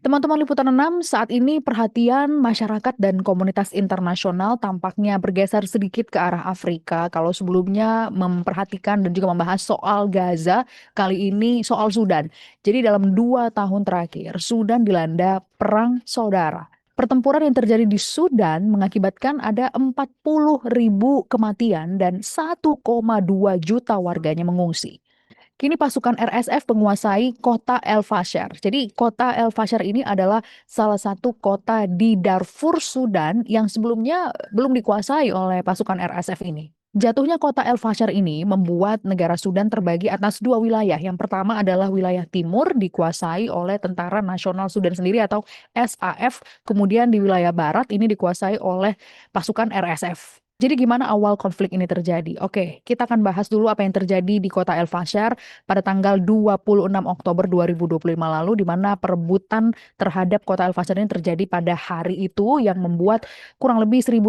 Teman-teman Liputan 6, saat ini perhatian masyarakat dan komunitas internasional tampaknya bergeser sedikit ke arah Afrika. Kalau sebelumnya memperhatikan dan juga membahas soal Gaza, kali ini soal Sudan. Jadi dalam 2 tahun terakhir, Sudan dilanda perang saudara. Pertempuran yang terjadi di Sudan mengakibatkan ada 40.000 kematian dan 1,2 juta warganya mengungsi. Kini pasukan RSF menguasai kota El Fasher. Jadi kota El Fasher ini adalah salah satu kota di Darfur, Sudan yang sebelumnya belum dikuasai oleh pasukan RSF ini. Jatuhnya kota El Fasher ini membuat negara Sudan terbagi atas 2 wilayah. Yang pertama adalah wilayah timur dikuasai oleh Tentara Nasional Sudan sendiri atau SAF. Kemudian di wilayah barat ini dikuasai oleh pasukan RSF. Jadi gimana awal konflik ini terjadi? Oke, kita akan bahas dulu apa yang terjadi di kota El Fasher pada tanggal 26 Oktober 2025 lalu, di mana perebutan terhadap kota El Fasher ini terjadi pada hari itu yang membuat kurang lebih 1.500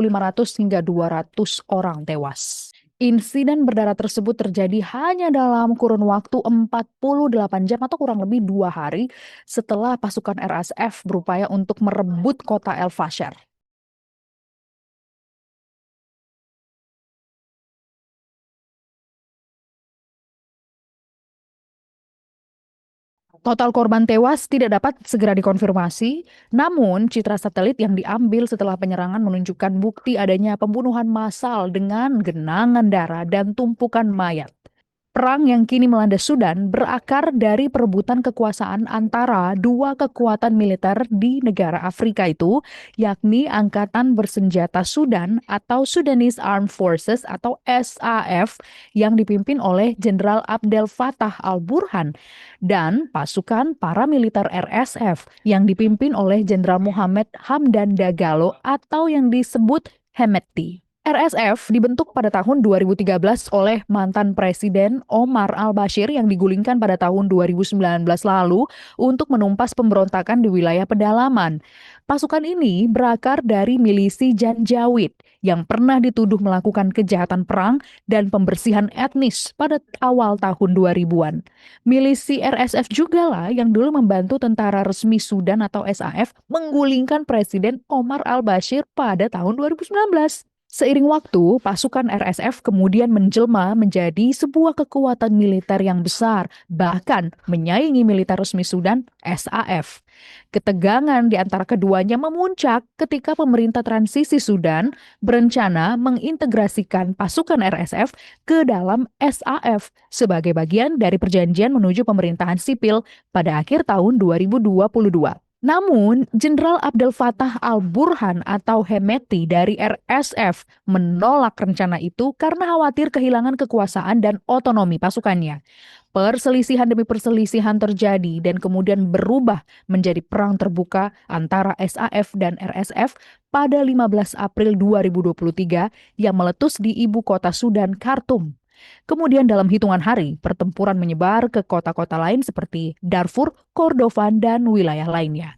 hingga 200 orang tewas. Insiden berdarah tersebut terjadi hanya dalam kurun waktu 48 jam atau kurang lebih 2 hari setelah pasukan RSF berupaya untuk merebut kota El Fasher. Total korban tewas tidak dapat segera dikonfirmasi, namun citra satelit yang diambil setelah penyerangan menunjukkan bukti adanya pembunuhan massal dengan genangan darah dan tumpukan mayat. Perang yang kini melanda Sudan berakar dari perebutan kekuasaan antara dua kekuatan militer di negara Afrika itu, yakni Angkatan Bersenjata Sudan atau Sudanese Armed Forces atau SAF yang dipimpin oleh Jenderal Abdel Fattah al-Burhan dan pasukan paramiliter RSF yang dipimpin oleh Jenderal Mohamed Hamdan Dagalo atau yang disebut Hemeti. RSF dibentuk pada tahun 2013 oleh mantan Presiden Omar al-Bashir yang digulingkan pada tahun 2019 lalu untuk menumpas pemberontakan di wilayah pedalaman. Pasukan ini berakar dari milisi Janjaweed yang pernah dituduh melakukan kejahatan perang dan pembersihan etnis pada awal tahun 2000-an. Milisi RSF juga lah yang dulu membantu tentara resmi Sudan atau SAF menggulingkan Presiden Omar al-Bashir pada tahun 2019. Seiring waktu, pasukan RSF kemudian menjelma menjadi sebuah kekuatan militer yang besar, bahkan menyaingi militer resmi Sudan, SAF. Ketegangan di antara keduanya memuncak ketika pemerintah transisi Sudan berencana mengintegrasikan pasukan RSF ke dalam SAF sebagai bagian dari perjanjian menuju pemerintahan sipil pada akhir tahun 2022. Namun, Jenderal Abdel Fattah al-Burhan atau Hemeti dari RSF menolak rencana itu karena khawatir kehilangan kekuasaan dan otonomi pasukannya. Perselisihan demi perselisihan terjadi dan kemudian berubah menjadi perang terbuka antara SAF dan RSF pada 15 April 2023 yang meletus di ibu kota Sudan, Khartoum. Kemudian dalam hitungan hari, pertempuran menyebar ke kota-kota lain seperti Darfur, Kordofan, dan wilayah lainnya.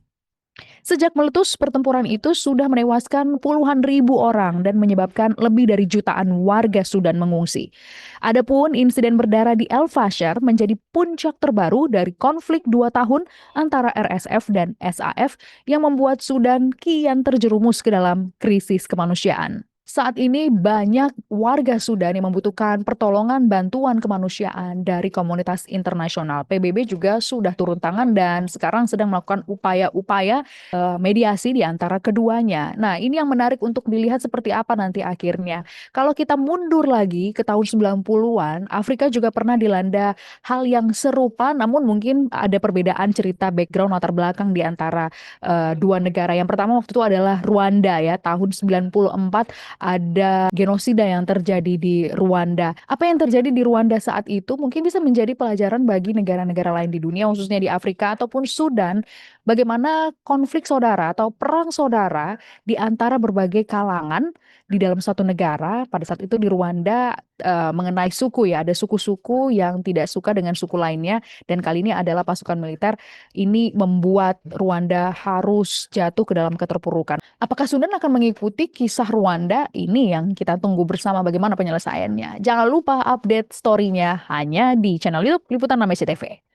Sejak meletus, pertempuran itu sudah menewaskan puluhan ribu orang dan menyebabkan lebih dari jutaan warga Sudan mengungsi. Adapun insiden berdarah di El Fasher menjadi puncak terbaru dari konflik 2 tahun antara RSF dan SAF yang membuat Sudan kian terjerumus ke dalam krisis kemanusiaan. Saat ini banyak warga Sudan yang membutuhkan pertolongan bantuan kemanusiaan dari komunitas internasional. PBB juga sudah turun tangan dan sekarang sedang melakukan upaya-upaya mediasi di antara keduanya. Nah, ini yang menarik untuk dilihat seperti apa nanti akhirnya. Kalau kita mundur lagi ke tahun 90-an, Afrika juga pernah dilanda hal yang serupa, namun mungkin ada perbedaan cerita background latar belakang di antara dua negara. Yang pertama waktu itu adalah Rwanda ya, tahun 94 ada genosida yang terjadi di Rwanda. Apa yang terjadi di Rwanda saat itu mungkin bisa menjadi pelajaran bagi negara-negara lain di dunia, khususnya di Afrika ataupun Sudan, bagaimana konflik saudara atau perang saudara di antara berbagai kalangan di dalam suatu negara. Pada saat itu di Rwanda mengenai suku ya, ada suku-suku yang tidak suka dengan suku lainnya dan kali ini adalah pasukan militer ini membuat Rwanda harus jatuh ke dalam keterpurukan. Apakah Sudan akan mengikuti kisah Rwanda? Ini yang kita tunggu bersama bagaimana penyelesaiannya. Jangan lupa update story-nya hanya di channel YouTube Liputan 6 SCTV.